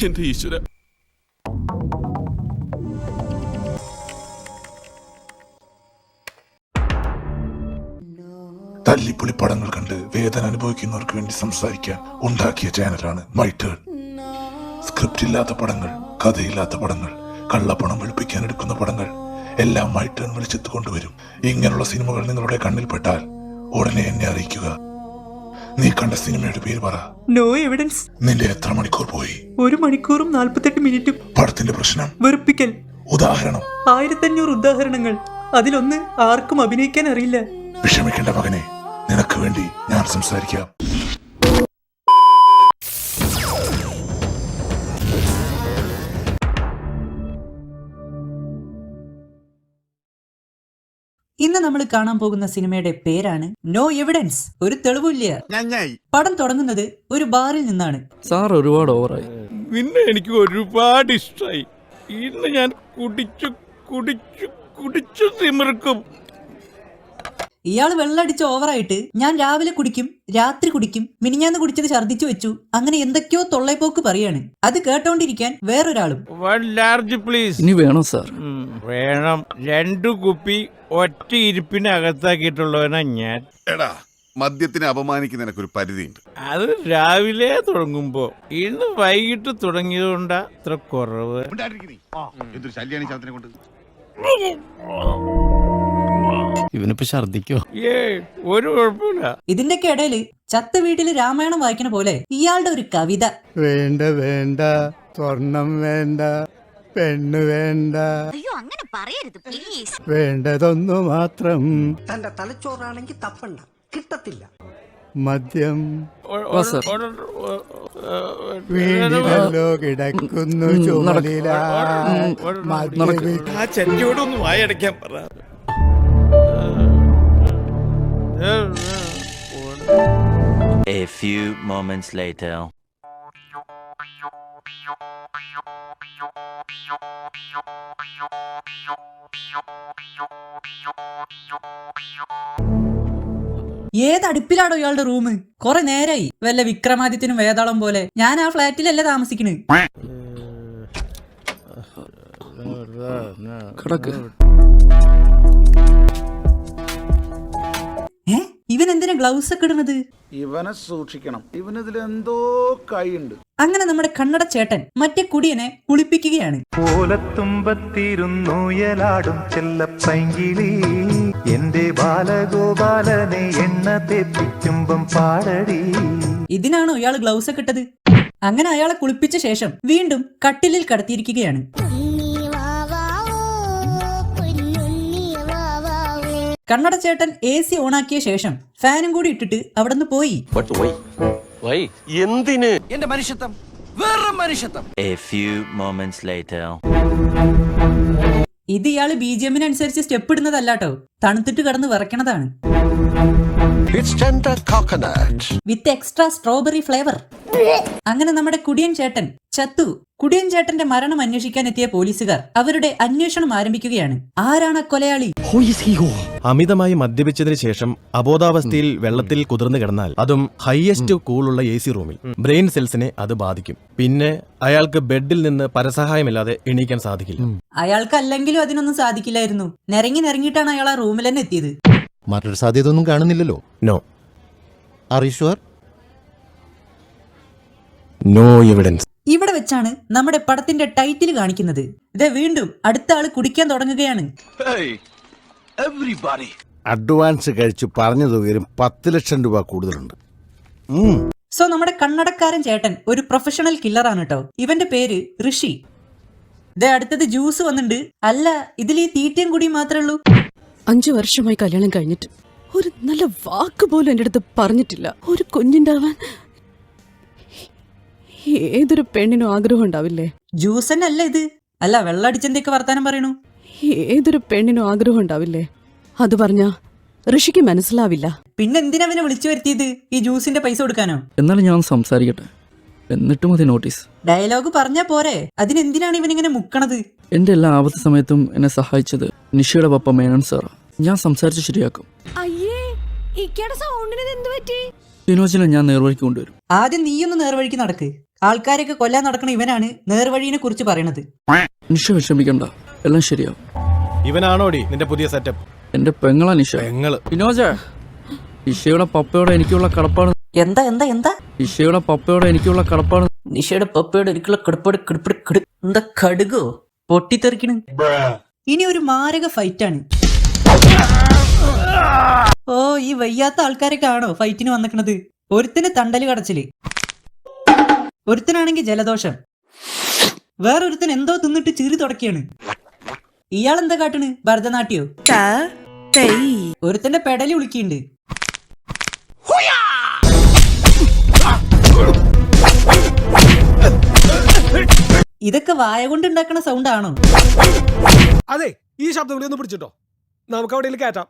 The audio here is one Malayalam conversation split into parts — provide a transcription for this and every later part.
എന്റെ ഈശ്വര. തല്ലിപ്പൊളി പടങ്ങൾ കണ്ട് വേദന അനുഭവിക്കുന്നവർക്ക് വേണ്ടി സംസാരിക്കാൻ ഉണ്ടാക്കിയ ചാനലാണ് മൈ ടേൺ. സ്ക്രിപ്റ്റ് ഇല്ലാത്ത പടങ്ങൾ, കഥയില്ലാത്ത പടങ്ങൾ, കള്ളപ്പണം വെളുപ്പിക്കാൻ എടുക്കുന്ന പടങ്ങൾ എല്ലാം മൈ ടേൺ വിളിച്ചെത്തു കൊണ്ടുവരും. ഇങ്ങനെയുള്ള സിനിമകൾ നിങ്ങളുടെ കണ്ണിൽപ്പെട്ടാൽ ഉടനെ എന്നെ അറിയിക്കുക. നീ കണ്ട സിനിമയുടെ പേര് പറ. No evidence. നിന്റെ എത്ര മണിക്കൂർ പോയി? 1 മണിക്കൂറും 48 മിനിറ്റും. പടത്തിന്റെ പ്രശ്നം? വെറുപ്പിക്കൽ. ഉദാഹരണം? 1500 ഉദാഹരണങ്ങൾ. അതിലൊന്ന് ആർക്കും അഭിനയിക്കാൻ അറിയില്ല. വിഷമിക്കേണ്ട മകനെ, നിനക്ക് വേണ്ടി ഞാൻ സംസാരിക്കാം. ഇന്ന് നമ്മൾ കാണാൻ പോകുന്ന സിനിമയുടെ പേരാണ് നോ എവിഡൻസ്. ഒരു തെളിവില്ല. പടം തുടങ്ങുന്നത് ഒരു ബാറിൽ നിന്നാണ്. സാർ ഒരുപാട് ഓവറായി. നിന്നെ എനിക്ക് ഒരുപാട് ഇഷ്ടമായി. ഇന്ന് ഞാൻ കുടിച്ചു കുടിച്ചു കുടിച്ചു തിമിർക്കും. ഇയാള് വെള്ളടിച്ച് ഓവറായിട്ട് ഞാൻ രാവിലെ കുടിക്കും, രാത്രി കുടിക്കും, മിനിഞ്ഞാന്ന് കുടിച്ചത് ഛർദിച്ചു വെച്ചു, അങ്ങനെ എന്തൊക്കെയോ തൊള്ളൈപ്പോക്ക് പറയാണ്. അത് കേട്ടോണ്ടിരിക്കാൻ വേറൊരാളും. ഇനി വേണോ സാർ? വേണം. 2 കുപ്പി ഒറ്റ ഇരിപ്പിനകത്താക്കിയിട്ടുള്ളവനാ ഞാൻ. എടാ, മദ്യത്തിനെ അപമാനിക്കുന്ന നിനക്കൊരു പരിധിയുണ്ട്. അത് രാവിലെ തുടങ്ങുമ്പോ, ഇന്ന് വൈകിട്ട് തുടങ്ങിയതുകൊണ്ടാ ഇത്ര കുറവ്. എന്തൊരു ശല്യാണ് ഈ ശബ്ദത്തിനെ കൊണ്ട്. ഇവനിപ്പോ ഛർദിക്കോ? ഒരു കുഴപ്പമില്ല. ഇതിന്റെയൊക്കെ ഇടയില് ചത്ത വീട്ടില് രാമായണം വായിക്കണ പോലെ ഇയാളുടെ ഒരു കവിത. വേണ്ട വേണ്ട, സ്വർണം വേണ്ട, പെണ്ണ് വേണ്ട, അങ്ങനെ പറയരുത് പ്ലീസ്. വേണ്ടതൊന്നു മാത്രം. തന്റെ തലച്ചോറാണെങ്കിൽ തപ്പണ്ട, കിട്ടത്തില്ല. മദ്യം വീടിലല്ലോ കിടക്കുന്നു ചുമലില. ആ ചെറ്റിയോടൊന്ന് വായടയ്ക്കാൻ പറ. A few moments later. ഏതടുപ്പിലാണോ ഇയാളുടെ റൂം? കൊറേ നേരായി. വല്ല വിക്രമാദിത്യനും വേതാളം പോലെ. ഞാൻ ആ ഫ്ലാറ്റിലല്ല താമസിക്കണ്. ഇവൻ എന്തിനാ ഗ്ലൗസ് ഒക്കെ ഇടുന്നത്? ഇവനെ സൂക്ഷിക്കണം, ഇവനിതിലെന്തോ കൈയുണ്ട്. അങ്ങനെ നമ്മുടെ കണ്ണട ചേട്ടൻ മറ്റേ കുടിയനെ കുളിപ്പിക്കുകയാണ്. ഓലത്തുമ്പത്തിരുന്നുയലാടും ചെല്ലപ്പൈങ്കിളി, എന്റെ ബാലഗോപാലനെ എണ്ണ തേപ്പിക്കുമ്പം പാടടി. ഇതിനാണോ ഇയാൾ ഗ്ലൗസ് ഒക്കെ ഇട്ടത്? അങ്ങനെ അയാളെ കുളിപ്പിച്ച ശേഷം വീണ്ടും കട്ടിലിൽ കടത്തിയിരിക്കുകയാണ്. കണ്ണട ചേട്ടൻ AC ഓണാക്കിയ ശേഷം ഫാനും കൂടി ഇട്ടിട്ട് അവിടുന്ന് പോയി. എന്തിന്? എന്റെ മനുഷ്യത്വം, വേറെ മനുഷ്യത്വം. A few moments later. ഇത് ഇയാള് BGM-അനുസരിച്ച് സ്റ്റെപ്പ് ഇടുന്നതല്ലാട്ടോ, തണുത്തിട്ട് കിടന്ന് വിറയ്ക്കണതാണ്. With extra strawberry flavour. അങ്ങനെ നമ്മുടെ കുടിയൻ ചേട്ടൻ ചത്തു. കുടിയൻ ചേട്ടന്റെ മരണം അന്വേഷിക്കാൻ എത്തിയ പോലീസുകാർ അവരുടെ അന്വേഷണം ആരംഭിക്കുകയാണ്. ആരാണ് കൊലയാളി? അമിതമായി മദ്യപിച്ചതിന് ശേഷം അബോധാവസ്ഥയിൽ വെള്ളത്തിൽ കുതിർന്നു കിടന്നാൽ, അതും ഹൈയസ്റ്റ് കൂളുള്ള AC റൂമിൽ, ബ്രെയിൻ സെൽസിനെ അത് ബാധിക്കും. പിന്നെ അയാൾക്ക് ബെഡിൽ നിന്ന് പരസഹായമില്ലാതെ എണീക്കാൻ സാധിക്കില്ല. അയാൾക്ക് അല്ലെങ്കിലും അതിനൊന്നും സാധിക്കില്ലായിരുന്നു. നിരങ്ങിയിട്ടാണ് അയാൾ ആ റൂമിൽ തന്നെ എത്തിയത്. മറ്റൊരു സാധ്യത ഒന്നും കാണുന്നില്ലല്ലോ. No. Are you sure? No evidence. ഇവിടെ വെച്ചാണ് നമ്മുടെ പടത്തിന്റെ ടൈറ്റിൽ കാണിക്കുന്നത്. ഇത് വീണ്ടും അടുത്ത ആള് കുടിക്കാൻ തുടങ്ങുകയാണ്. അഡ്വാൻസ് കഴിച്ച് പറഞ്ഞ തുകയിലും 10 ലക്ഷം രൂപ കൂടുതലുണ്ട്. സോ നമ്മുടെ കണ്ണടക്കാരൻ ചേട്ടൻ ഒരു പ്രൊഫഷണൽ കില്ലറാണ് കേട്ടോ. ഇവന്റെ പേര് ഋഷി. അടുത്തത് ജ്യൂസ് വന്നിട്ടുണ്ട്. അല്ല, ഇതിൽ ഈ തീറ്റയും കൂടി മാത്രമേ ഉള്ളൂ. 5 വർഷമായി കല്യാണം കഴിഞ്ഞിട്ട് ഒരു നല്ല വാക്ക് പോലും എൻ്റെ അടുത്ത് പറഞ്ഞിട്ടില്ല. ഒരു കുഞ്ഞുണ്ടാവാൻ ഏതൊരു പെണ്ണിനും ആഗ്രഹം ഉണ്ടാവില്ലേ? ജ്യൂസ് തന്നെ അല്ല ഇത്. അല്ല, വെള്ളടിച്ചെന്തൊക്കെ വർത്താനം പറയണു. ഏതൊരു പെണ്ണിനും ആഗ്രഹം ഉണ്ടാവില്ലേ? അത് പറഞ്ഞ ഋഷിക്ക് മനസ്സിലാവില്ല. പിന്നെന്തിനാ അവനെ വിളിച്ചു വരുത്തിയത്? ഈ ജ്യൂസിന്റെ പൈസ കൊടുക്കാനോ? എന്നാലും ഞാൻ സംസാരിക്കട്ടെ, എന്നിട്ടും മതി നോട്ടീസ്. ഡയലോഗ് പറഞ്ഞാ പോരെ, അതിനെന്തിനാണ് ഇവനിങ്ങനെ മുക്കണത്? എന്റെ എല്ലാ ആപത്ത് സമയത്തും എന്നെ സഹായിച്ചത് നിഷയുടെ പപ്പ മേനൻ സാറാ. ഞാൻ സംസാരിച്ച് ശരിയാക്കും. സൗണ്ടിന് എന്ത് പറ്റി? സിനോജിനെ ഞാൻ നേർവഴിക്ക് കൊണ്ടുവരും. ആദ്യം നീയൊന്ന് നേർവഴിക്ക് നടക്ക്. ആൾക്കാരെയൊക്കെ കൊല്ലാൻ നടക്കുന്ന ഇവനാണ് നേർവഴിയെ കുറിച്ച് പറയണത്. നിഷ വിഷമിക്കണ്ട, എല്ലാം ശരിയാവും. ഇവനാണോടി നിന്റെ പുതിയ സെറ്റപ്പ്? എന്റെ പെങ്ങളാ നിഷ. പെങ്ങള് വിനോജ, നിഷയുടെ പപ്പയോടെ എനിക്കുള്ള കടപ്പാട്. എന്താ എന്താ എന്താ നിഷയുടെ പപ്പയോടെ എനിക്കുള്ള കടപ്പാട്. നിഷയുടെ പപ്പയുടെ ഒരിക്കലുള്ള കിടപ്പാട് എന്താ കടുകോ പൊട്ടിത്തെറിക്കണ്. ഇനി ഒരു മാരക ഫൈറ്റാണ്. ഓ, ഈ വയ്യാത്ത ആൾക്കാരൊക്കെ ആണോ ഫൈറ്റിന് വന്നിക്കണത്? ഒരുത്തിന് തണ്ടല് കടച്ചില്, ഒരുത്തനാണെങ്കിൽ ജലദോഷം, വേറൊരുത്തൻ എന്തോ തിന്നിട്ട് ചീറി തുടക്കിയാണ്. ഇയാളെന്താ കാട്ടണ്? ഭരതനാട്യോ? ഒരുത്തന്റെ പെടലി വിളിക്കുന്നുണ്ട്. ഇതൊക്കെ വായ കൊണ്ട് ഉണ്ടാക്കണ സൗണ്ട് ആണോ? അതെ, ഈ ശബ്ദം കൂടി ഒന്ന് പിടിച്ചിട്ടോ, നമുക്ക് അവിടെ കയറ്റാം.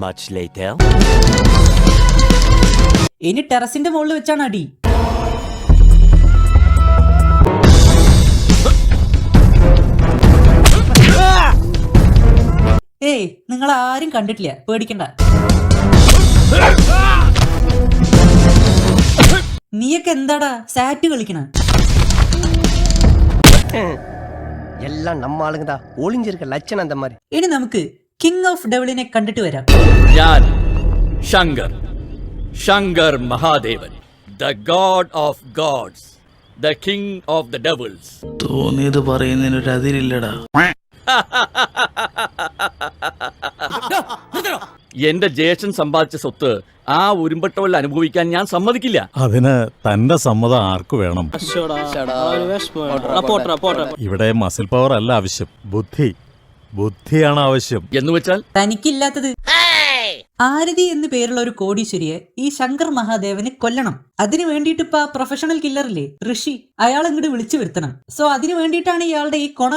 Much later. ഇനി ടെറസിന്റെ മുകളിൽ വെച്ചാണ് അടി. ഏയ്, നിങ്ങൾ ആരും കണ്ടിട്ടില്ല, പേടിക്കണ്ട. നീയൊക്കെ എന്താടാ സാറ്റ് കളിക്കണ? എല്ലാം നമ്മ ആളുങ്ങതാ ഒളിഞ്ഞിരിക്ക ലക്ഷണം എന്താ മാതിരി. ഇനി നമുക്ക് കിങ് ഓഫ് ഡെവിളിനെ കണ്ടിട്ട് വരാം. ഞാൻ Shankar Mahadevan, the god of gods, the king of the devils. തോന്നിയത് പറയുന്നതിനൊരു അതിരില്ലടാ. എന്റെ ജ്യേഷ്ഠൻ സമ്പാദിച്ച സ്വത്ത് ആ ഉരുമ്പട്ടവൾ അനുഭവിക്കാൻ ഞാൻ സമ്മതിക്കില്ല. അതിന് തന്റെ സമ്മതം ആർക്കു വേണം? ഇവിടെ മസിൽ പവർ അല്ല ആവശ്യം, ബുദ്ധിയാണ് ആവശ്യം. എന്ന് വെച്ചാൽ തനിക്കില്ലാത്തത്. ആരതി എന്ന് പേരുള്ള ഒരു കോടീശ്വരിയെ ഈ ശങ്കർ മഹാദേവന് കൊല്ലണം. അതിനു വേണ്ടിയിട്ട് ഇപ്പൊ ആ പ്രൊഫഷണൽ കില്ലറില്ലേ ഋഷി, അയാൾ ഇങ്ങോട്ട് വിളിച്ചു വരുത്തണം. സോ അതിനു വേണ്ടിയിട്ടാണ് ഇയാളുടെ ഈ കൊണ.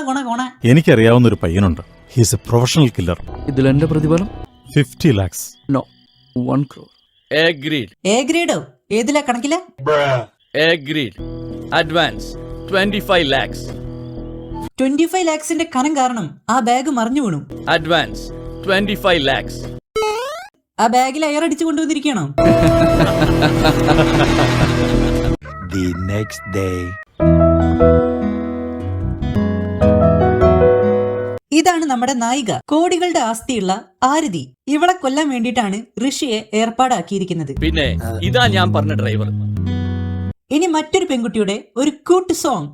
എനിക്കറിയാവുന്ന ഒരു പയ്യനുണ്ട്. He's a professional killer. ഇതിൽ എന്റെ പ്രതിഫലം 50 lakhs. No, 1 crore. എ ഗ്രേഡോ? ഏതിലാ കണക്കില? Advance 25 lakhs. 25 lakhsന്റെ കനം കാരണം ആ ബാഗ് മറിഞ്ഞു വീണു. Advance 25 lakhs. ആ ബാഗിൽ അയറടിച്ചു കൊണ്ടുവന്നിരിക്കണോ? The next day. ഇതാണ് നമ്മുടെ നായിക, കോടികളുടെ ആസ്തിയുള്ള ആരതി. ഇവളെ കൊല്ലാൻ വേണ്ടിയിട്ടാണ് ഋഷിയെ ഏർപ്പാടാക്കിയിരിക്കുന്നത്. പിന്നെ ഇതാ ഞാൻ പറഞ്ഞ ഡ്രൈവർ. ഇനി മറ്റൊരു പെൺകുട്ടിയുടെ ഒരു ക്യൂട്ട് സോങ്.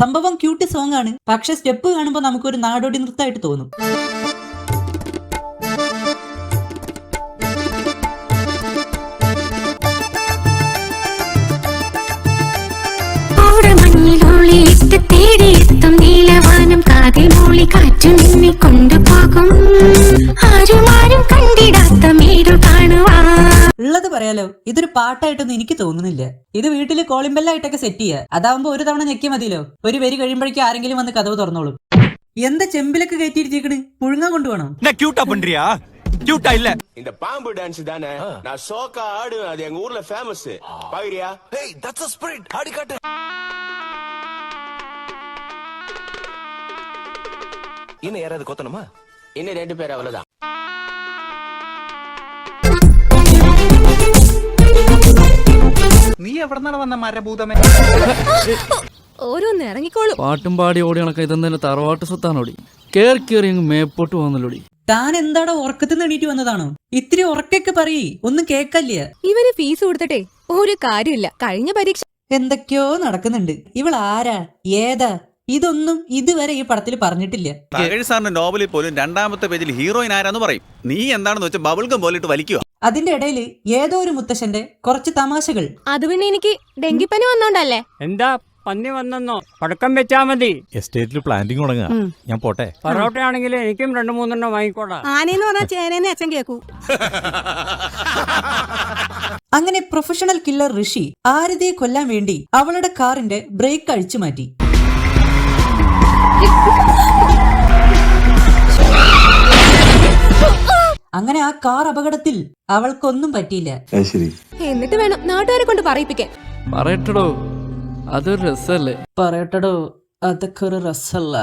സംഭവം ക്യൂട്ട് സോങ് ആണ്, പക്ഷെ സ്റ്റെപ്പ് കാണുമ്പോൾ നമുക്കൊരു നാടോടി നൃത്തമായിട്ട് തോന്നും. തേടിയെത്തും നീലവാനം കാതിൽ മൂളി കാറ്റു നിന്നെ കൊണ്ടുപോകും ആരും കണ്ടിടാത്ത മേടു കാണുവാ. ഉള്ളത് പറയാലോ, ഇതൊരു പാട്ടായിട്ടൊന്നും എനിക്ക് തോന്നുന്നില്ല. ഇത് വീട്ടില് കോളിംഗ് ബെല്ലായിട്ടൊക്കെ സെറ്റ് ചെയ്യുക. അതാവുമ്പോ ഒരു തവണ ഞെക്കി മതിയല്ലോ, ഒരു വരി കഴിയുമ്പോഴേക്കും ആരെങ്കിലും വന്ന് കഥവ് തുറന്നോളും. എന്താ ചെമ്പിലൊക്കെ കയറ്റിയിരിക്കണ്? പുഴുങ്ങാൻ കൊണ്ടുപോകണം. இந்த பாம்பு டான்ஸ் தானே நான் சோக்கா ஆடுவேன், அது எங்க ஊர்ல ஃபேமஸ். பாக்குறியா? Hey, that's a spirit. ஆடி காட்டு. இன்னும் யாராவது கொத்தணுமா? இன்னும் 2 பேர் அவ்வளவுதான். നീ എവിടെന്നാണ് വന്ന മരഭൂതമേ? ഓരോന്ന് ഇറങ്ങിക്കോളൂ. പാട്ടും പാടി ഓടി കണക്ക ഇതെന്തായാലും തറവാട്ട് സ്വത്താണോടി. കേറി അങ്ങ് മേപ്പോട്ട് വന്നല്ലോടി. താൻ എന്താടോ ഉറക്കത്തിന് എണീറ്റ് വന്നതാണോ? ഇത്തിരി ഉറക്കൊക്കെ പറയ്, ഒന്നും കേക്കല്ല. ഇവര് ഫീസ് കൊടുത്തിട്ടേ ഒരു കാര്യമില്ല. കഴിഞ്ഞ പരീക്ഷ എന്തൊക്കെയോ നടക്കുന്നുണ്ട്. ഇവൾ ആരാ, ഏതാ, ഇതൊന്നും ഇതുവരെ ഈ പടത്തിൽ പറഞ്ഞിട്ടില്ല. സാറിന്റെ നോവലിൽ പോലും 2ാമത്തെ പേജിൽ ഹീറോയിൻ ആരാന്ന് പറയും. നീ എന്താണെന്ന് വെച്ചാൽ ബബിൾഗം പോലിട്ട് വലിക്കുക. അതിന്റെ ഇടയിൽ ഏതോ ഒരു മുത്തശ്ശന്റെ കുറച്ച് തമാശകൾ. അത് പിന്നെ എനിക്ക് ഡെങ്കിപ്പനി വന്നോണ്ടല്ലേ. എന്താ പന്നി വന്നെന്നോ? പടക്കം വെച്ചാ മതി. എസ്റ്റേറ്റിൽ പ്ലാന്റിംഗ് തുടങ്ങുക. ഞാൻ പോട്ടെ. പൊറോട്ട ആണെങ്കിൽ എനിക്കും 2-3 വാങ്ങിക്കോടാ. ആനേന്ന് പറഞ്ഞാൽ ചേനേന്ന് അച്ഛൻ കേക്കൂ. അങ്ങനെ പ്രൊഫഷണൽ കില്ലർ ഋഷി ആരതിയെ കൊല്ലാൻ വേണ്ടി അവളുടെ കാറിന്റെ ബ്രേക്ക് അഴിച്ചു മാറ്റി. അങ്ങനെ ആ കാർ അപകടത്തിൽ അവൾക്കൊന്നും പറ്റിയില്ല. എന്നിട്ട് വേണം നാട്ടുകാരെ കൊണ്ട് പറയിപ്പിക്കാൻ. പറയട്ടടോ, അതൊരു രസല്ലേ? പറയട്ടടോ, അതൊക്കെ ഒരു രസല്ല.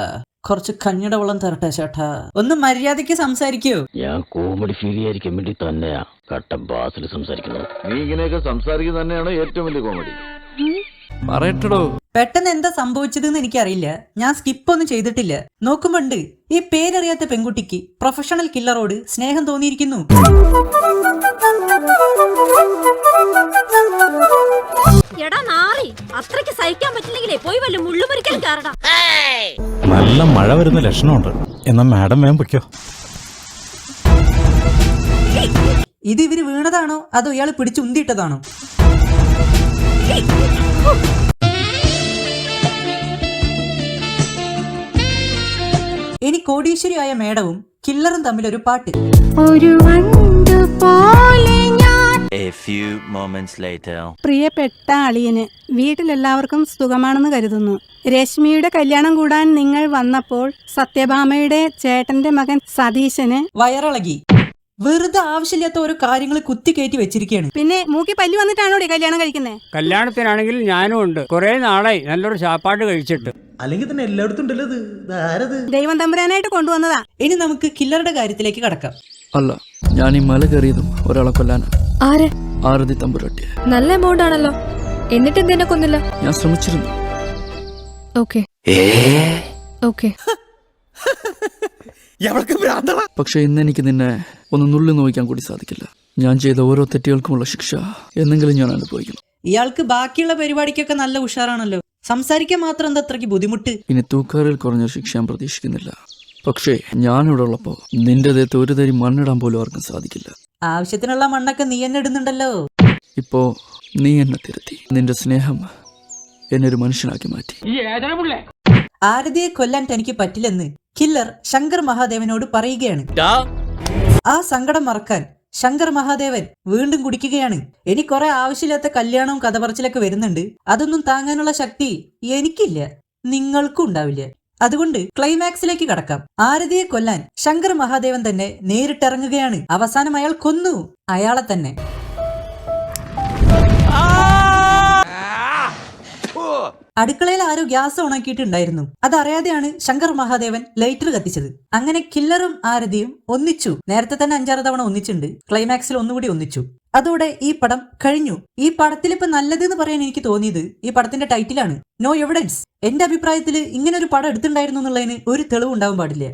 കുറച്ച് കഞ്ഞിയുടെ വെള്ളം തരട്ടെ ചേട്ടാ. ഒന്ന് മര്യാദയ്ക്ക് സംസാരിക്കോ? ഞാൻ കോമഡി ഫീൽ ചെയ്യാതിരിക്കാൻ വേണ്ടി തന്നെയാ കട്ട ബാസിൽ സംസാരിക്കുന്നത്. നീ ഇങ്ങനെയൊക്കെ സംസാരിക്കുന്നത് തന്നെയാണ് ഏറ്റവും വലിയ കോമഡി. പറയട്ടടോ. പെട്ടെന്ന് എന്താ സംഭവിച്ചതെന്ന് എനിക്കറിയില്ല. ഞാൻ സ്കിപ്പ് ഒന്നും ചെയ്തിട്ടില്ല. നോക്കുമ്പോണ്ട് ഈ പേരറിയാത്ത പെൺകുട്ടിക്ക് പ്രൊഫഷണൽ കില്ലറോട് സ്നേഹം തോന്നിയിരിക്കുന്നു. അത്രയ്ക്ക് സഹിക്കാൻ പറ്റില്ലെങ്കിലേ പോയി വല്ല മുള്ളുമുറിക്കലും കാരണം. നല്ല മഴ വരുന്ന ലക്ഷണമുണ്ട്. എന്നാ മാഡം വേഗം പൊയ്ക്കോ. ഇത് ഇവര് വീണതാണോ അതോ ഇയാൾ പിടിച്ചുന്തിയിട്ടതാണോ? ഇനി കോടീശ്വരിയായ മേഡവും കില്ലറും തമ്മിലൊരു പാട്ട്. ഒരു വണ്ട് പോലെ ഞാൻ. A few moments later. പ്രിയപ്പെട്ട അളിയന് വീട്ടിലെല്ലാവർക്കും സുഖമാണെന്ന് കരുതുന്നു. രശ്മിയുടെ കല്യാണം കൂടാൻ നിങ്ങൾ വന്നപ്പോൾ സത്യഭാമയുടെ ചേട്ടന്റെ മകൻ സതീശന് വയറിളകി. വെറുതെ ആവശ്യമില്ലാത്ത ഓരോ കാര്യങ്ങൾ കുത്തിക്കയറ്റി വെച്ചിരിക്കുകയാണ്. പിന്നെ മൂക്കി പല്ലു വന്നിട്ടാണോ കല്യാണം കഴിക്കുന്നത്? കല്യാണത്തിനാണെങ്കിൽ ഞാനും ഉണ്ട്. കുറെ നാളായി നല്ലൊരു ചാപ്പാട് കഴിച്ചിട്ട്. അല്ലെങ്കിൽ തന്നെ എല്ലായിടത്തും ഉണ്ടല്ലോ ഇത്. ദൈവം തമ്പുരാനായിട്ട് കൊണ്ടുവന്നതാ. ഇനി നമുക്ക് കില്ലറുടെ കാര്യത്തിലേക്ക് കടക്കാം. അല്ല, ഞാൻ ഈ മല കയറിയതും ഒരാളെ കൊല്ലാനാ. ആരെ? ആരതി തമ്പുരാട്ടിയെ. നല്ല എമൗണ്ട് ആണല്ലോ. എന്നിട്ട് എന്തിനെ കൊന്നില്ല? ഞാൻ ശ്രമിച്ചിരുന്നു. Okay okay. പക്ഷെ ഇന്ന് എനിക്ക് നിന്നെ ഒന്ന് നുള്ളി നോക്കാൻ കൂടി സാധിക്കില്ല. ഞാൻ ചെയ്ത ഓരോ തെറ്റുകൾക്കുമുള്ള ശിക്ഷ എന്നെങ്കിലും ഞാൻ അനുഭവിക്കണം. ഇയാൾക്ക് ബാക്കിയുള്ള പരിപാടിക്കൊക്കെ നല്ല ഉഷാറാണല്ലോ. സംസാരിക്കാൻ മാത്രം എന്താ അത്രയ്ക്ക് ബുദ്ധിമുട്ട്? ഇനി തൂക്കാറിൽ കുറഞ്ഞ ശിക്ഷ ഞാൻ പ്രതീക്ഷിക്കുന്നില്ല. പക്ഷേ ഞാനിവിടെ ഉള്ളപ്പോ നിന്റെ ദേഹത്ത് ഒരു തരി മണ്ണിടാൻ പോലും ആർക്കും സാധിക്കില്ല. ആവശ്യത്തിനുള്ള മണ്ണൊക്കെ നീ എന്നെ ഇടുന്നുണ്ടല്ലോ. ഇപ്പോ നീ എന്നെ തിരുത്തി. നിന്റെ സ്നേഹം എന്നെ ഒരു മനുഷ്യനാക്കി മാറ്റി. ആരതിയെ കൊല്ലാൻ തനിക്ക് പറ്റില്ലെന്ന് കില്ലർ ശങ്കർ മഹാദേവനോട് പറയുകയാണ്. ആ സങ്കടം മറക്കാൻ ശങ്കർ മഹാദേവൻ വീണ്ടും കുടിക്കുകയാണ്. ഇനി കുറെ ആവശ്യമില്ലാത്ത കല്യാണവും കഥപറച്ചിലൊക്കെ വരുന്നുണ്ട്. അതൊന്നും താങ്ങാനുള്ള ശക്തി എനിക്കില്ല, നിങ്ങൾക്കും ഉണ്ടാവില്ല. അതുകൊണ്ട് ക്ലൈമാക്സിലേക്ക് കടക്കാം. ആരതിയെ കൊല്ലാൻ ശങ്കർ മഹാദേവൻ തന്നെ നേരിട്ടിറങ്ങുകയാണ്. അവസാനം അയാൾ കൊന്നു അയാളെ തന്നെ. അടുക്കളയിൽ ആരോ ഗ്യാസ് ഓണാക്കിയിട്ടുണ്ടായിരുന്നു. അതറിയാതെയാണ് ശങ്കർ മഹാദേവൻ ലൈറ്റർ കത്തിച്ചത്. അങ്ങനെ കില്ലറും ആരതിയും ഒന്നിച്ചു. നേരത്തെ തന്നെ 5-6 തവണ ഒന്നിച്ചിട്ടുണ്ട്. ക്ലൈമാക്സിൽ ഒന്നുകൂടി ഒന്നിച്ചു. അതോടെ ഈ പടം കഴിഞ്ഞു. ഈ പടത്തിൽ ഇപ്പൊ നല്ലതെന്ന് പറയാൻ എനിക്ക് തോന്നിയത് ഈ പടത്തിന്റെ ടൈറ്റിലാണ്, നോ എവിഡൻസ്. എന്റെ അഭിപ്രായത്തിൽ ഇങ്ങനെ ഒരു പടം എടുത്തിട്ടുണ്ടായിരുന്നു എന്നുള്ളതിന് ഒരു തെളിവുണ്ടാവാൻ പാടില്ല.